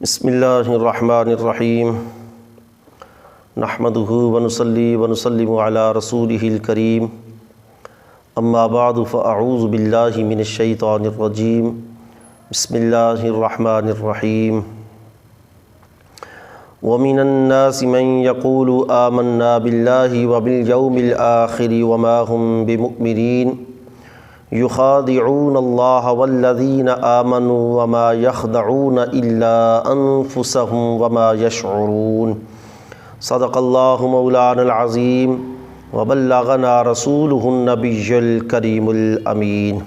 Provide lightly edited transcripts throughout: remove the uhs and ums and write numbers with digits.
بسم اللہ الرحمن الرحیم نحمدہ ونصلی ونسلم علی رسولہ الکریم اما بعد فاعوذ باللہ من الشیطان الرجیم بسم اللہ الرحمن الرحیم ومن الناس من يقول آمنا باللہ وبالیوم الآخر وما هم بمؤمنین یخادعون اللہ والذین آمنوا وما یخدعون الا انفسهم وما یشعرون صدق اللہ مولانا العظیم وبلغنا رسولہ النبی الکریم الامین۔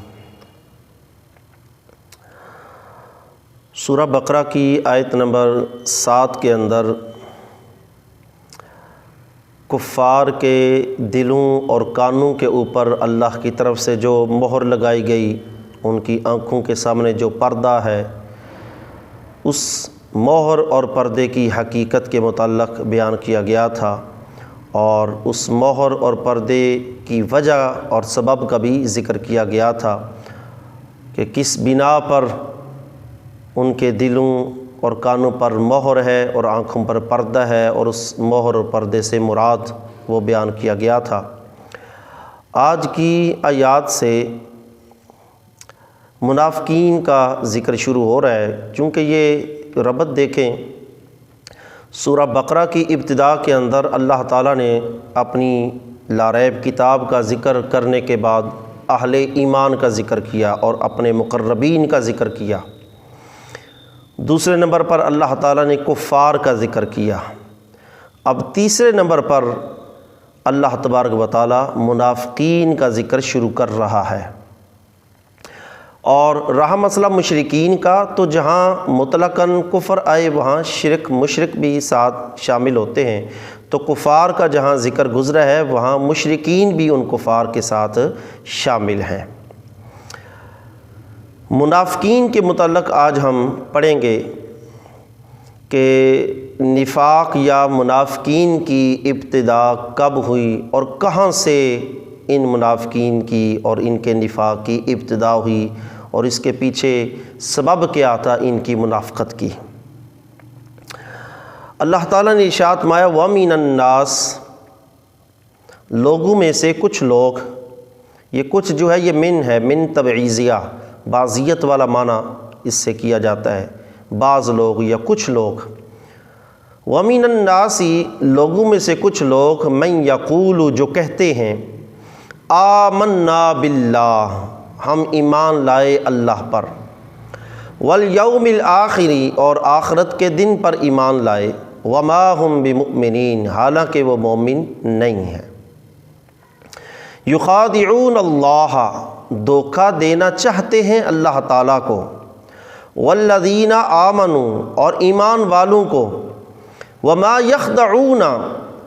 سورہ بقرہ کی آیت نمبر 7 کے اندر کفار کے دلوں اور کانوں کے اوپر اللہ کی طرف سے جو مہر لگائی گئی، ان کی آنکھوں کے سامنے جو پردہ ہے، اس مہر اور پردے کی حقیقت کے متعلق بیان کیا گیا تھا، اور اس مہر اور پردے کی وجہ اور سبب کا بھی ذکر کیا گیا تھا کہ کس بنا پر ان کے دلوں اور کانوں پر مہر ہے اور آنکھوں پر پردہ ہے، اور اس مہر اور پردے سے مراد وہ بیان کیا گیا تھا۔ آج کی آیات سے منافقین کا ذکر شروع ہو رہا ہے، چونکہ یہ ربط دیکھیں، سورہ بقرہ کی ابتدا کے اندر اللہ تعالیٰ نے اپنی لا ریب کتاب کا ذکر کرنے کے بعد اہل ایمان کا ذکر کیا اور اپنے مقربین کا ذکر کیا۔ دوسرے نمبر پر اللہ تعالیٰ نے کفار کا ذکر کیا۔ اب تیسرے نمبر پر اللہ تبارک و تعالیٰ منافقین کا ذکر شروع کر رہا ہے، اور رہا مسئلہ مشرکین کا، تو جہاں مطلقاً کفر آئے وہاں شرک مشرک بھی ساتھ شامل ہوتے ہیں، تو کفار کا جہاں ذکر گزرا ہے وہاں مشرکین بھی ان کفار کے ساتھ شامل ہیں۔ منافقین کے متعلق آج ہم پڑھیں گے کہ نفاق یا منافقین کی ابتدا کب ہوئی اور کہاں سے ان منافقین کی اور ان کے نفاق کی ابتدا ہوئی، اور اس کے پیچھے سبب کیا تھا ان کی منافقت کی۔ اللہ تعالیٰ نے ارشاد فرمایا وَمِنَ النَّاسِ، لوگوں میں سے کچھ لوگ، یہ کچھ جو ہے یہ من ہے، من تبعیضیہ، بعضیت والا معنی اس سے کیا جاتا ہے، بعض لوگ یا کچھ لوگ۔ وَمِنَ النَّاسِ، لوگوں میں سے کچھ لوگ، من یقول، جو کہتے ہیں، آمنا باللہ، ہم ایمان لائے اللہ پر، والیوم الآخر، اور آخرت کے دن پر ایمان لائے، وما ہم بمؤمنین، حالانکہ وہ مومن نہیں ہیں۔ یخادعون اللہ، دھوکہ دینا چاہتے ہیں اللہ تعالیٰ کو، والذین آمنوا، اور ایمان والوں کو، وما یخدعون،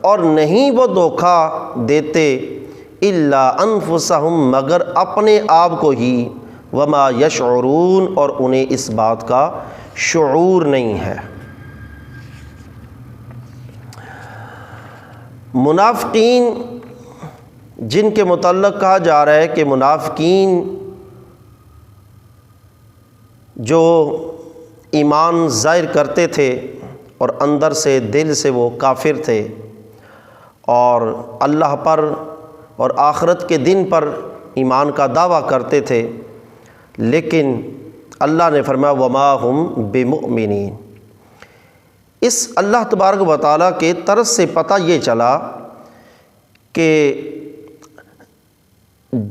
اور نہیں وہ دھوکہ دیتے، الا انفسہم، مگر اپنے آپ کو ہی، وما یشعرون، اور انہیں اس بات کا شعور نہیں ہے۔ منافقین جن کے متعلق کہا جا رہا ہے کہ منافقین جو ایمان ظاہر کرتے تھے اور اندر سے دل سے وہ کافر تھے، اور اللہ پر اور آخرت کے دن پر ایمان کا دعویٰ کرتے تھے، لیکن اللہ نے فرمایا وما ہم بمؤمنین۔ اس اللہ تبارک و تعالیٰ کے طرز سے پتہ یہ چلا کہ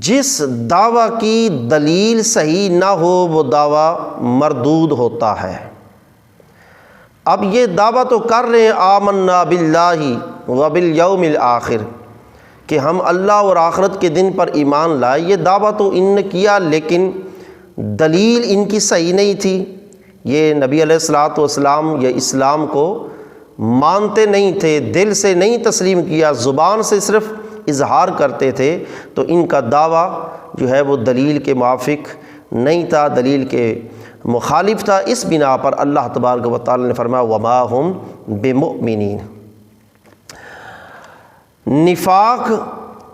جس دعویٰ کی دلیل صحیح نہ ہو وہ دعویٰ مردود ہوتا ہے۔ اب یہ دعویٰ تو کر رہے ہیں آمنا باللہ وبالیوم الآخر، کہ ہم اللہ اور آخرت کے دن پر ایمان لائے، یہ دعویٰ تو ان نے کیا، لیکن دلیل ان کی صحیح نہیں تھی۔ یہ نبی علیہ الصلوۃ والسلام یا اسلام کو مانتے نہیں تھے، دل سے نہیں تسلیم کیا، زبان سے صرف اظہار کرتے تھے، تو ان کا دعویٰ جو ہے وہ دلیل کے موافق نہیں تھا، دلیل کے مخالف تھا۔ اس بنا پر اللہ تبارک و تعالی نے فرمایا وما ہم بمؤمنین۔ نفاق،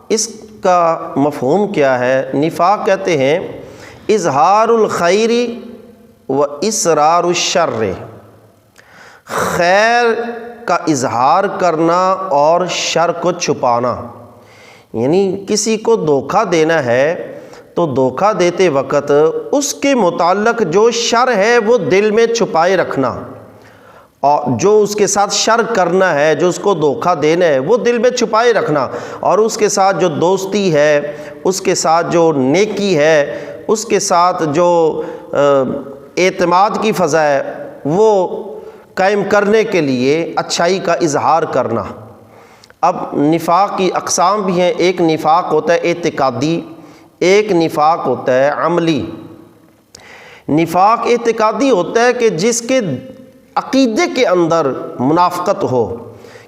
اس کا مفہوم کیا ہے؟ نفاق کہتے ہیں اظہار الخیر و اسرار الشر، خیر کا اظہار کرنا اور شر کو چھپانا، یعنی کسی کو دھوکہ دینا ہے تو دھوکہ دیتے وقت اس کے متعلق جو شر ہے وہ دل میں چھپائے رکھنا، اور جو اس کے ساتھ شر کرنا ہے، جو اس کو دھوکہ دینا ہے، وہ دل میں چھپائے رکھنا، اور اس کے ساتھ جو دوستی ہے، اس کے ساتھ جو نیکی ہے، اس کے ساتھ جو اعتماد کی فضا ہے وہ قائم کرنے کے لیے اچھائی کا اظہار کرنا۔ اب نفاق کی اقسام بھی ہیں، ایک نفاق ہوتا ہے اعتقادی، ایک نفاق ہوتا ہے عملی۔ نفاق اعتقادی ہوتا ہے کہ جس کے عقیدے کے اندر منافقت ہو،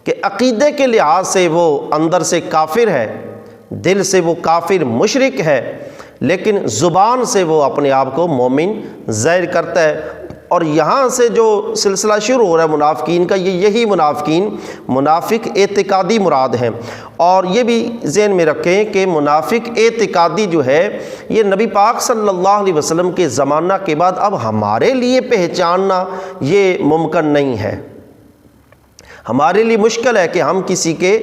کہ عقیدے کے لحاظ سے وہ اندر سے کافر ہے، دل سے وہ کافر مشرک ہے، لیکن زبان سے وہ اپنے آپ کو مومن ظاہر کرتا ہے۔ اور یہاں سے جو سلسلہ شروع ہو رہا ہے منافقین کا، یہی منافقین منافق اعتقادی مراد ہیں۔ اور یہ بھی ذہن میں رکھیں کہ منافق اعتقادی جو ہے یہ نبی پاک صلی اللہ علیہ وسلم کے زمانہ کے بعد اب ہمارے لیے پہچاننا یہ ممکن نہیں ہے۔ ہمارے لیے مشکل ہے کہ ہم کسی کے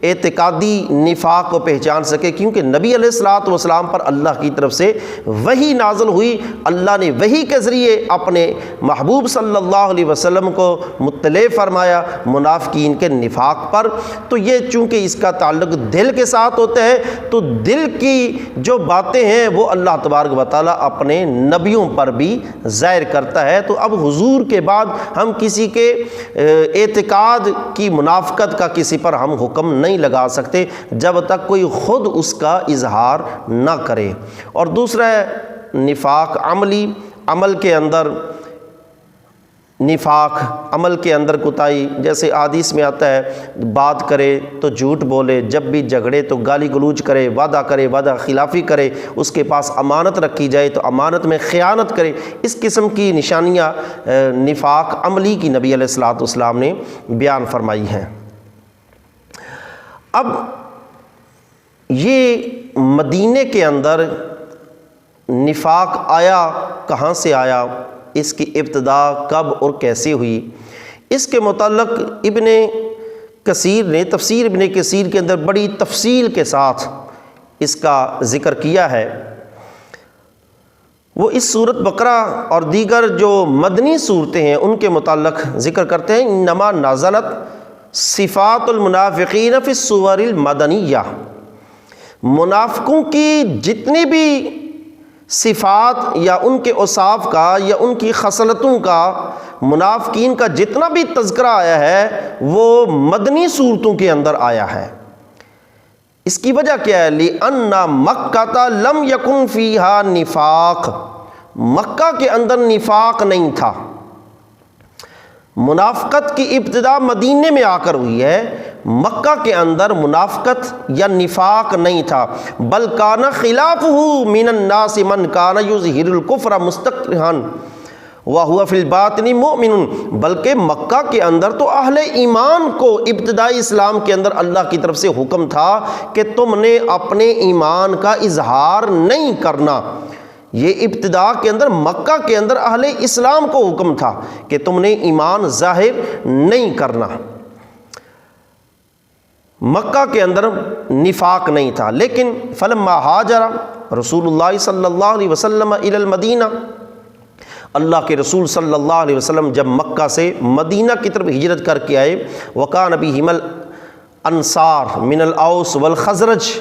اعتقادی نفاق کو پہچان سکیں، کیونکہ نبی علیہ الصلوۃ والسلام پر اللہ کی طرف سے وحی نازل ہوئی، اللہ نے وحی کے ذریعے اپنے محبوب صلی اللہ علیہ وسلم کو مطلع فرمایا منافقین کے نفاق پر۔ تو یہ چونکہ اس کا تعلق دل کے ساتھ ہوتا ہے، تو دل کی جو باتیں ہیں وہ اللہ تبارک و تعالیٰ اپنے نبیوں پر بھی ظاہر کرتا ہے۔ تو اب حضور کے بعد ہم کسی کے اعتقاد کی منافقت کا کسی پر ہم حکم نہیں لگا سکتے جب تک کوئی خود اس کا اظہار نہ کرے۔ اور دوسرا ہے نفاق عملی، عمل کے اندر نفاق، عمل کے اندر کوتاہی، جیسے حدیث میں آتا ہے بات کرے تو جھوٹ بولے، جب بھی جھگڑے تو گالی گلوچ کرے، وعدہ خلافی کرے، اس کے پاس امانت رکھی جائے تو امانت میں خیانت کرے۔ اس قسم کی نشانیاں نفاق عملی کی نبی علیہ الصلوۃ والسلام نے بیان فرمائی ہیں۔ اب یہ مدینے کے اندر نفاق آیا کہاں سے آیا، اس کی ابتدا کب اور کیسے ہوئی، اس کے متعلق ابن کثیر نے تفسیر ابن کثیر کے اندر بڑی تفصیل کے ساتھ اس کا ذکر کیا ہے۔ وہ اس سورۃ بقرہ اور دیگر جو مدنی صورتیں ہیں ان کے متعلق ذکر کرتے ہیں، انما نزلت صفات المنافقین فی الصور المدنیہ، منافقوں کی جتنی بھی صفات یا ان کے اوصاف کا یا ان کی خصلتوں کا، منافقین کا جتنا بھی تذکرہ آیا ہے وہ مدنی صورتوں کے اندر آیا ہے۔ اس کی وجہ کیا ہے؟ لِأَنَّ مَكَّةَ لَمْ يَكُنْ فِيهَا نِفَاقٌ، مکہ کے اندر نفاق نہیں تھا۔ منافقت کی ابتدا مدینے میں آ کر ہوئی ہے، مکہ کے اندر منافقت یا نفاق نہیں تھا۔ بل کان خلافہ من الناس من کان یظہر الکفر مستکرہا وہو فی الباطن مؤمن، بلکہ مکہ کے اندر تو اہل ایمان کو ابتدائی اسلام کے اندر اللہ کی طرف سے حکم تھا کہ تم نے اپنے ایمان کا اظہار نہیں کرنا۔ یہ ابتدا کے اندر مکہ کے اندر اہل اسلام کو حکم تھا کہ تم نے ایمان ظاہر نہیں کرنا۔ مکہ کے اندر نفاق نہیں تھا، لیکن فلما ہاجر رسول اللہ صلی اللہ علیہ وسلم الی المدینہ، اللہ کے رسول صلی اللہ علیہ وسلم جب مکہ سے مدینہ کی طرف ہجرت کر کے آئے، وکان بہم الانصار من الاوس والخزرج،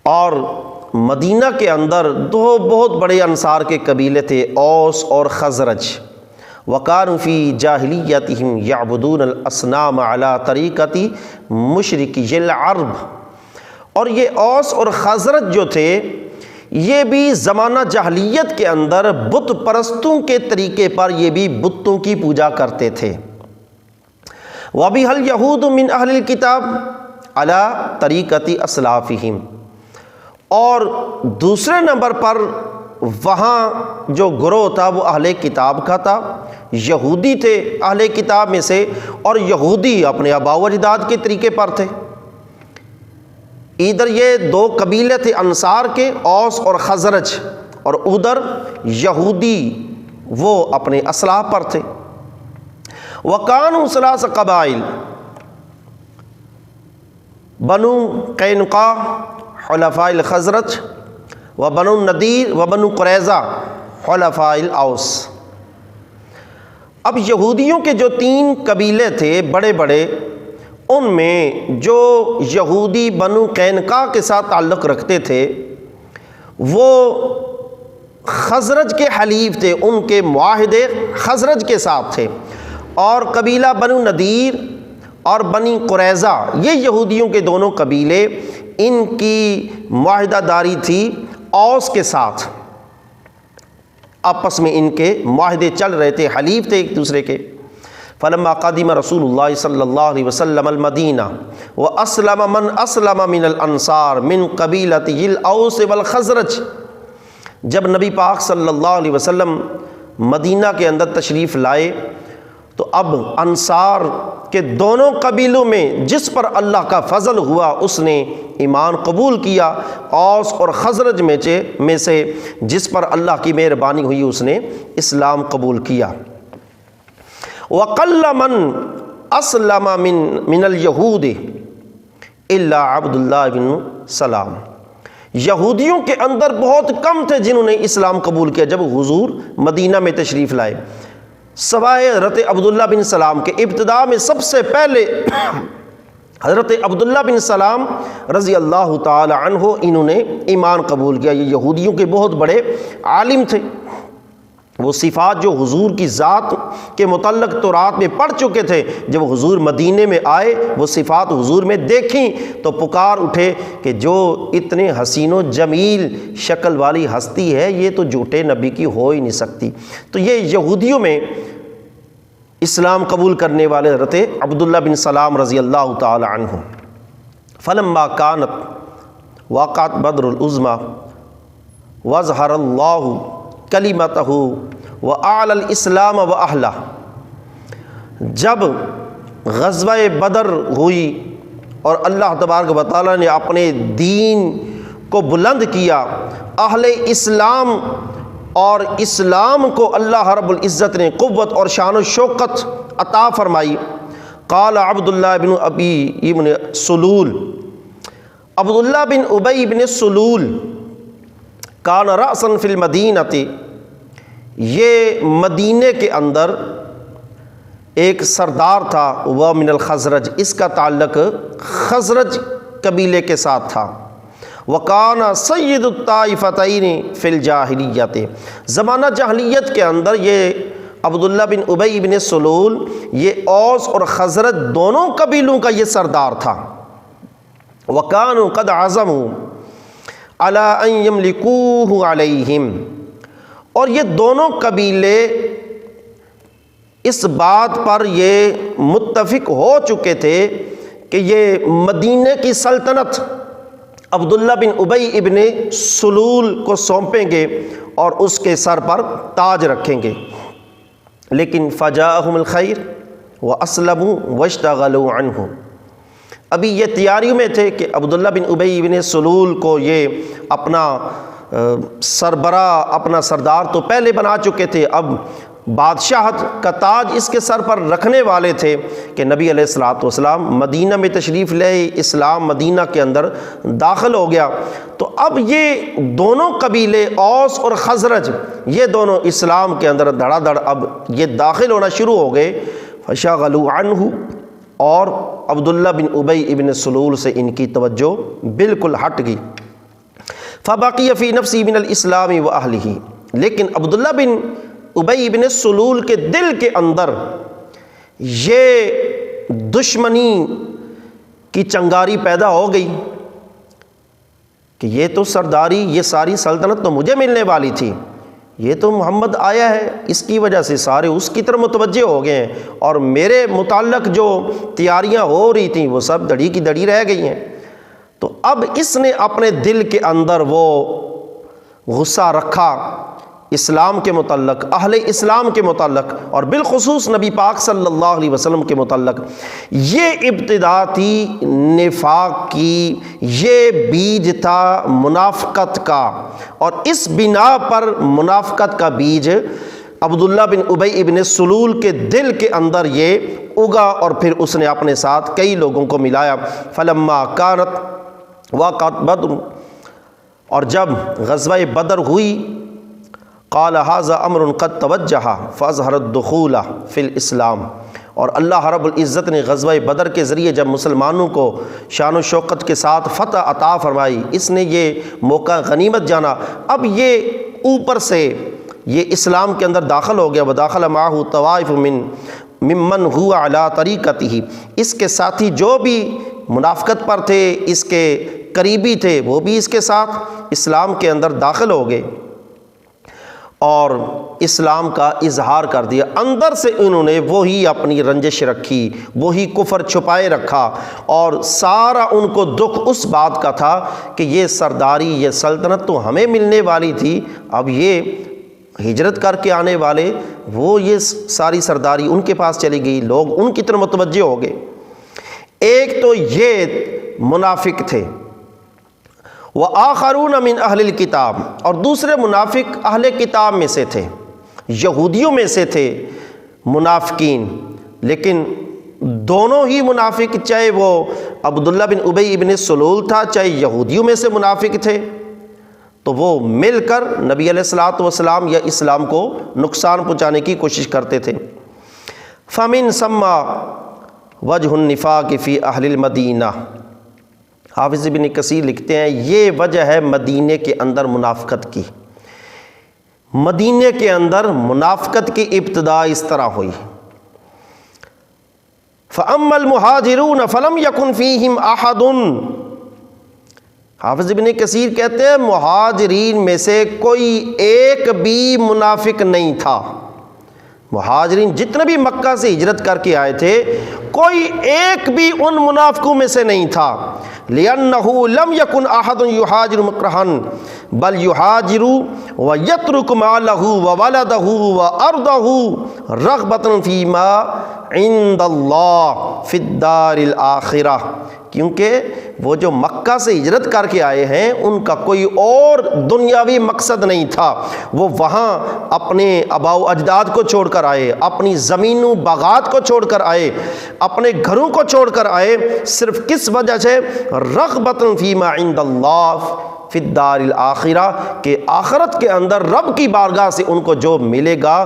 اور مدینہ کے اندر دو بہت بڑے انصار کے قبیلے تھے، اوس اور خزرج۔ وَكَانُوا فِي جَاهِلِيَّتِهِمْ يَعْبُدُونَ الْأَصْنَامَ عَلَى طَرِيقَةِ مُشْرِكِيِّ الْعَرْبِ، اور یہ اوس اور خزرج جو تھے یہ بھی زمانہ جاہلیت کے اندر بت پرستوں کے طریقے پر یہ بھی بتوں کی پوجا کرتے تھے۔ وَبِهَا الْيَهُودُ مِنْ أَهْلِ الْكِتَابِ عَلَى طَرِيقَةِ أَسْلَافِهِمْ، اور دوسرے نمبر پر وہاں جو گروہ تھا وہ اہل کتاب کا تھا، یہودی تھے اہل کتاب میں سے، اور یہودی اپنے آباء و اجداد کے طریقے پر تھے۔ ادھر یہ دو قبیلے تھے انصار کے، اوس اور خزرج، اور ادھر یہودی وہ اپنے اسلاف پر تھے۔ وَكَانُوا ثَلَاثَ قَبَائِل، بنو قینقاع حلفاء الخزرج، و بنو النضیر و بنو قریظہ حلفاء الاوس۔ اب یہودیوں کے جو 3 قبیلے تھے بڑے بڑے، ان میں جو یہودی بنو قینقاع کے ساتھ تعلق رکھتے تھے وہ خزرج کے حلیف تھے، ان کے معاہدے خزرج کے ساتھ تھے، اور قبیلہ بنو نذیر اور بنی قریظہ یہ یہودیوں کے دونوں قبیلے، ان کی معاہدہ داری تھی اوس کے ساتھ، آپس میں ان کے معاہدے چل رہے تھے، حلیف تھے ایک دوسرے کے۔ فلما قدم رسول اللہ صلی اللہ علیہ وسلم المدینہ واسلم من اسلم من الانصار من قبیلۃ الاوس والخزرج، جب نبی پاک صلی اللہ علیہ وسلم مدینہ کے اندر تشریف لائے تو اب انصار کے دونوں قبیلوں میں جس پر اللہ کا فضل ہوا اس نے ایمان قبول کیا، اوس اور خزرج میں سے جس پر اللہ کی مہربانی ہوئی اس نے اسلام قبول کیا۔ وَقَلَّ مَنْ أَسْلَمَ مِنَ الْيَهُودِ إِلَّا عَبْدُ اللَّهِ بن سلام، یہودیوں کے اندر بہت کم تھے جنہوں نے اسلام قبول کیا جب حضور مدینہ میں تشریف لائے، سوائے حضرت عبداللہ بن سلام کے۔ ابتدا میں سب سے پہلے حضرت عبداللہ بن سلام رضی اللہ تعالی عنہ انہوں نے ایمان قبول کیا۔ یہ یہودیوں کے بہت بڑے عالم تھے، وہ صفات جو حضور کی ذات کے متعلق تورات میں پڑھ چکے تھے، جب حضور مدینے میں آئے وہ صفات حضور میں دیکھیں تو پکار اٹھے کہ جو اتنے حسین و جمیل شکل والی ہستی ہے یہ تو جھوٹے نبی کی ہو ہی نہیں سکتی۔ تو یہ یہودیوں میں اسلام قبول کرنے والے حضرت عبداللہ بن سلام رضی اللہ تعالی عنہ۔ فلما کانت واقعت بدر العظمیٰ وظہر اللہ کلمتہ وأعلی الاسلام واہلہ، جب غزوہ بدر ہوئی اور اللہ تبارک و تعالیٰ نے اپنے دین کو بلند کیا، اہل اسلام اور اسلام کو اللہ رب العزت نے قوت اور شان و شوکت عطا فرمائی۔ قال عبداللہ بن ابی بن سلول، عبداللہ بن ابی بن سلول کان رأسا فی المدینۃ، یہ مدینے کے اندر ایک سردار تھا، وہ من الخزرج، اس کا تعلق خزرج قبیلے کے ساتھ تھا۔ وَكَانَ سَيِّدُ الطَّائِفَتَيْنِ فِي الْجَاهِلِيَّةِ، زمانہ جاہلیت کے اندر یہ عبداللہ بن ابی بن سلول یہ اوس اور خزرج دونوں قبیلوں کا یہ سردار تھا۔ وَكَانُوا قَدْ عَزَمُوا عَلَىٰ أَن يَمْلِكُوهُ عَلَيْهِمْ، اور یہ دونوں قبیلے اس بات پر یہ متفق ہو چکے تھے کہ یہ مدینے کی سلطنت عبداللہ بن ابی ابن سلول کو سونپیں گے اور اس کے سر پر تاج رکھیں گے۔ لیکن فجاءہم الخیر واسلموا واشتغلوا عنہ، ابھی یہ تیاریوں میں تھے کہ عبداللہ بن ابی ابن سلول کو یہ اپنا سربراہ، اپنا سردار تو پہلے بنا چکے تھے، اب بادشاہت کا تاج اس کے سر پر رکھنے والے تھے کہ نبی علیہ الصلوۃ والسلام مدینہ میں تشریف لے، اسلام مدینہ کے اندر داخل ہو گیا۔ تو اب یہ دونوں قبیلے اوس اور خزرج یہ دونوں اسلام کے اندر دھڑا دھڑ اب یہ داخل ہونا شروع ہو گئے۔ فشغلوا عنہ، اور عبداللہ بن ابی ابن سلول سے ان کی توجہ بالکل ہٹ گئی۔ فبقی فی نفسی من الاسلام واہلہ، لیکن عبداللہ بن ابی بن سلول کے دل کے اندر یہ دشمنی کی چنگاری پیدا ہو گئی کہ یہ تو سرداری، یہ ساری سلطنت تو مجھے ملنے والی تھی، یہ تو محمد آیا ہے، اس کی وجہ سے سارے اس کی طرف متوجہ ہو گئے ہیں، اور میرے متعلق جو تیاریاں ہو رہی تھیں وہ سب دڑی کی دڑی رہ گئی ہیں۔ تو اب اس نے اپنے دل کے اندر وہ غصہ رکھا اسلام کے متعلق، اہل اسلام کے متعلق، اور بالخصوص نبی پاک صلی اللہ علیہ وسلم کے متعلق۔ یہ ابتدا تھی نفاق کی، یہ بیج تھا منافقت کا، اور اس بنا پر منافقت کا بیج عبداللہ بن ابی ابن سلول کے دل کے اندر یہ اگا اور پھر اس نے اپنے ساتھ کئی لوگوں کو ملایا۔ فلما کانت واقعت بدر، اور جب غزوہ بدر ہوئی، قال ھذا امر قد توجہ فاظہر الدخول فی الاسلام، اور اللہ رب العزت نے غزوہ بدر کے ذریعے جب مسلمانوں کو شان و شوکت کے ساتھ فتح عطا فرمائی، اس نے یہ موقع غنیمت جانا، اب یہ اوپر سے یہ اسلام کے اندر داخل ہو گیا۔ وداخل معہ طوائف ممن هو علی طریقتہ، اس کے ساتھی جو بھی منافقت پر تھے، اس کے قریبی تھے، وہ بھی اس کے ساتھ اسلام کے اندر داخل ہو گئے اور اسلام کا اظہار کر دیا۔ اندر سے انہوں نے وہی اپنی رنجش رکھی، وہی کفر چھپائے رکھا، اور سارا ان کو دکھ اس بات کا تھا کہ یہ سرداری، یہ سلطنت تو ہمیں ملنے والی تھی، اب یہ ہجرت کر کے آنے والے، وہ یہ ساری سرداری ان کے پاس چلی گئی، لوگ ان کی طرف متوجہ ہو گئے۔ ایک تو یہ منافق تھے، وآخرون من اہل الکتاب، اور دوسرے منافق اہل کتاب میں سے تھے، یہودیوں میں سے تھے منافقین، لیکن دونوں ہی منافق، چاہے وہ عبداللہ بن ابی ابن سلول تھا، چاہے یہودیوں میں سے منافق تھے، تو وہ مل کر نبی علیہ الصلوۃ والسلام یا اسلام کو نقصان پہنچانے کی کوشش کرتے تھے۔ فمن ثم وجہ النفاق فی اہل المدینہ، حافظ ابن کثیر لکھتے ہیں یہ وجہ ہے مدینے کے اندر منافقت کی۔ مدینے کے اندر منافقت کی ابتدا اس طرح ہوئی۔ فَأَمَّا الْمُهَاجِرُونَ فَلَمْ يَكُنْ فِيهِمْ أَحَدٌ، حافظ ابن کثیر کہتے ہیں مہاجرین میں سے کوئی ایک بھی منافق نہیں تھا۔ مہاجرین جتنے بھی مکہ سے ہجرت کر کے آئے تھے، کوئی ایک بھی ان منافقوں میں سے نہیں تھا۔ لِأَنَّهُ لَمْ يَكُنْ أَحَدٌ يُهَاجِرُ مُكْرَهًا بَلْ يُهَاجِرُ وَيَتْرُكُ مَالَهُ وَوَلَدَهُ وَأَرْضَهُ رَغْبَةً فِي مَا عِندَ اللَّهِ فِي الدَّارِ الْآخِرَةِ، کیونکہ وہ جو مکہ سے ہجرت کر کے آئے ہیں ان کا کوئی اور دنیاوی مقصد نہیں تھا، وہ وہاں اپنے آباء و اجداد کو چھوڑ کر آئے، اپنی زمینوں باغات کو چھوڑ کر آئے، اپنے گھروں کو چھوڑ کر آئے، صرف کس وجہ سے؟ رغبۃ فیما عند اللہ فی الدار الآخرہ، کہ آخرت کے اندر رب کی بارگاہ سے ان کو جو ملے گا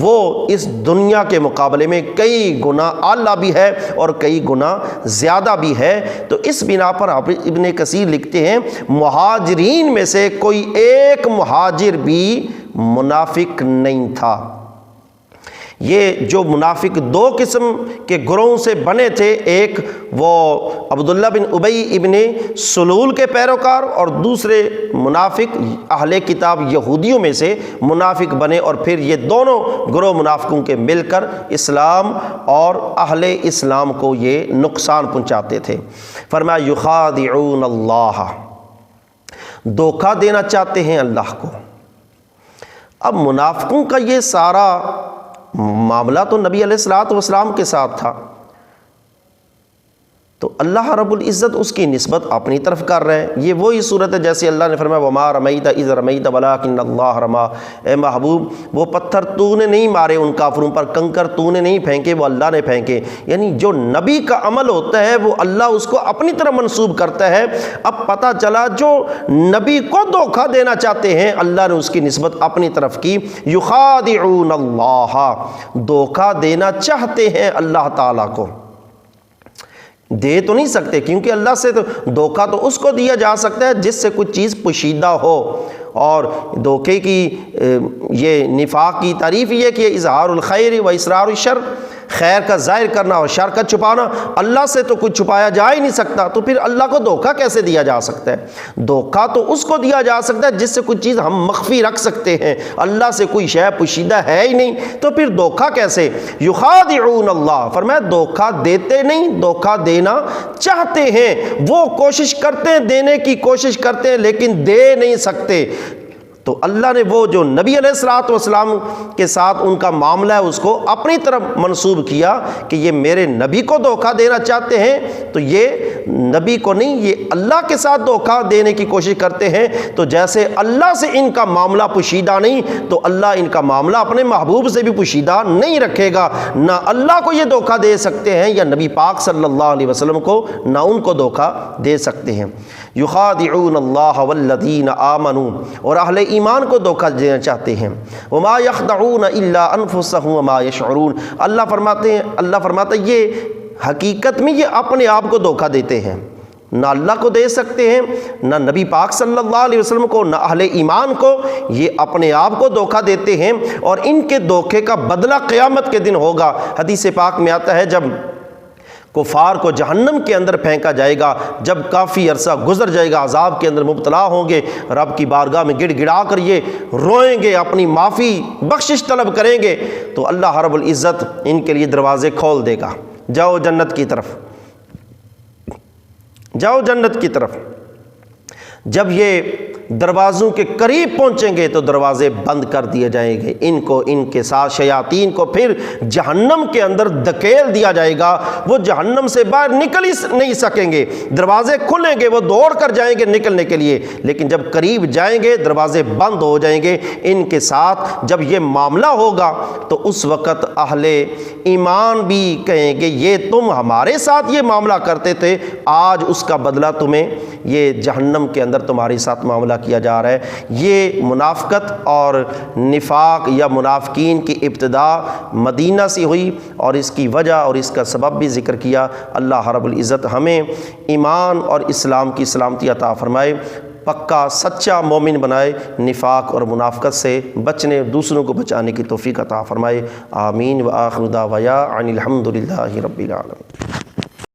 وہ اس دنیا کے مقابلے میں کئی گنا اعلیٰ بھی ہے اور کئی گنا زیادہ بھی ہے۔ تو اس بنا پر ابن کثیر لکھتے ہیں مہاجرین میں سے کوئی ایک مہاجر بھی منافق نہیں تھا۔ یہ جو منافق دو قسم کے گروہوں سے بنے تھے، ایک وہ عبداللہ بن ابی ابن سلول کے پیروکار، اور دوسرے منافق اہل کتاب یہودیوں میں سے منافق بنے، اور پھر یہ دونوں گروہ منافقوں کے مل کر اسلام اور اہل اسلام کو یہ نقصان پہنچاتے تھے۔ فرمایا یخادعون اللہ، دھوکہ دینا چاہتے ہیں اللہ کو۔ اب منافقوں کا یہ سارا معاملہ تو نبی علیہ الصلوۃ والسلام کے ساتھ تھا، تو اللہ رب العزت اس کی نسبت اپنی طرف کر رہے ہیں۔ یہ وہی صورت ہے جیسے اللہ نے فرمایا وما رمیت اذ رمیت ولکن اللہ رما، اے محبوب وہ پتھر تو نے نہیں مارے ان کافروں پر، کنکر تو نے نہیں پھینکے، وہ اللہ نے پھینکے۔ یعنی جو نبی کا عمل ہوتا ہے وہ اللہ اس کو اپنی طرف منسوب کرتا ہے۔ اب پتہ چلا جو نبی کو دھوکہ دینا چاہتے ہیں اللہ نے اس کی نسبت اپنی طرف کی۔ یخادعون اللہ، دھوکہ دینا چاہتے ہیں اللہ تعالیٰ کو، دے تو نہیں سکتے، کیونکہ اللہ سے تو دھوکہ تو اس کو دیا جا سکتا ہے جس سے کچھ چیز پوشیدہ ہو، اور دھوکے کی یہ نفاق کی تعریف یہ کہ اظہار الخیر و اسرار الشر، خیر کا ظاہر کرنا اور شر کا چھپانا۔ اللہ سے تو کچھ چھپایا جا ہی نہیں سکتا، تو پھر اللہ کو دھوکہ کیسے دیا جا سکتا ہے؟ دھوکہ تو اس کو دیا جا سکتا ہے جس سے کچھ چیز ہم مخفی رکھ سکتے ہیں، اللہ سے کوئی شے پوشیدہ ہے ہی نہیں، تو پھر دھوکہ کیسے؟ یخادعون اللہ، فرمایا دھوکہ دیتے نہیں، دھوکہ دینا چاہتے ہیں، وہ کوشش کرتے ہیں، دینے کی کوشش کرتے ہیں لیکن دے نہیں سکتے۔ تو اللہ نے وہ جو نبی علیہ الصلوۃ والسلام کے ساتھ ان کا معاملہ ہے اس کو اپنی طرف منسوب کیا کہ یہ میرے نبی کو دھوکہ دینا چاہتے ہیں، تو یہ نبی کو نہیں، یہ اللہ کے ساتھ دھوکہ دینے کی کوشش کرتے ہیں۔ تو جیسے اللہ سے ان کا معاملہ پوشیدہ نہیں، تو اللہ ان کا معاملہ اپنے محبوب سے بھی پوشیدہ نہیں رکھے گا۔ نہ اللہ کو یہ دھوکہ دے سکتے ہیں یا نبی پاک صلی اللہ علیہ وسلم کو، نہ ان کو دھوکہ دے سکتے ہیں۔ یخادعون اللہ والذین آمنوا، اور اہل ایمان کو دھوکہ دینا چاہتے ہیں۔ وما یخدعون الا انفسهم وما یشعرون، اللہ فرماتا ہے یہ حقیقت میں یہ اپنے آپ کو دھوکہ دیتے ہیں، نہ اللہ کو دے سکتے ہیں، نہ نبی پاک صلی اللہ علیہ وسلم کو، نہ اہل ایمان کو، یہ اپنے آپ کو دھوکہ دیتے ہیں، اور ان کے دھوکے کا بدلہ قیامت کے دن ہوگا۔ حدیث پاک میں آتا ہے جب کفار کو جہنم کے اندر پھینکا جائے گا، جب کافی عرصہ گزر جائے گا، عذاب کے اندر مبتلا ہوں گے، رب کی بارگاہ میں گڑ گڑا کر یہ روئیں گے، اپنی معافی بخشش طلب کریں گے، تو اللہ رب العزت ان کے لیے دروازے کھول دے گا، جاؤ جنت کی طرف، جاؤ جنت کی طرف۔ جب یہ دروازوں کے قریب پہنچیں گے تو دروازے بند کر دیے جائیں گے، ان کو، ان کے ساتھ شیاطین کو پھر جہنم کے اندر دھکیل دیا جائے گا، وہ جہنم سے باہر نکل ہی نہیں سکیں گے، دروازے کھلیں گے، وہ دوڑ کر جائیں گے نکلنے کے لیے، لیکن جب قریب جائیں گے دروازے بند ہو جائیں گے ان کے ساتھ۔ جب یہ معاملہ ہوگا تو اس وقت اہل ایمان بھی کہیں گے یہ تم ہمارے ساتھ یہ معاملہ کرتے تھے، آج اس کا بدلہ تمہیں یہ جہنم کے اندر تمہارے ساتھ معاملہ کیا جا رہا ہے۔ یہ منافقت اور نفاق یا منافقین کی ابتدا مدینہ سے ہوئی، اور اس کی وجہ اور اس کا سبب بھی ذکر کیا۔ اللہ رب العزت ہمیں ایمان اور اسلام کی سلامتی عطا فرمائے، پکا سچا مومن بنائے، نفاق اور منافقت سے بچنے، دوسروں کو بچانے کی توفیق عطا فرمائے۔ آمین۔ وآخر دعوانا ان الحمد للہ رب العالمین۔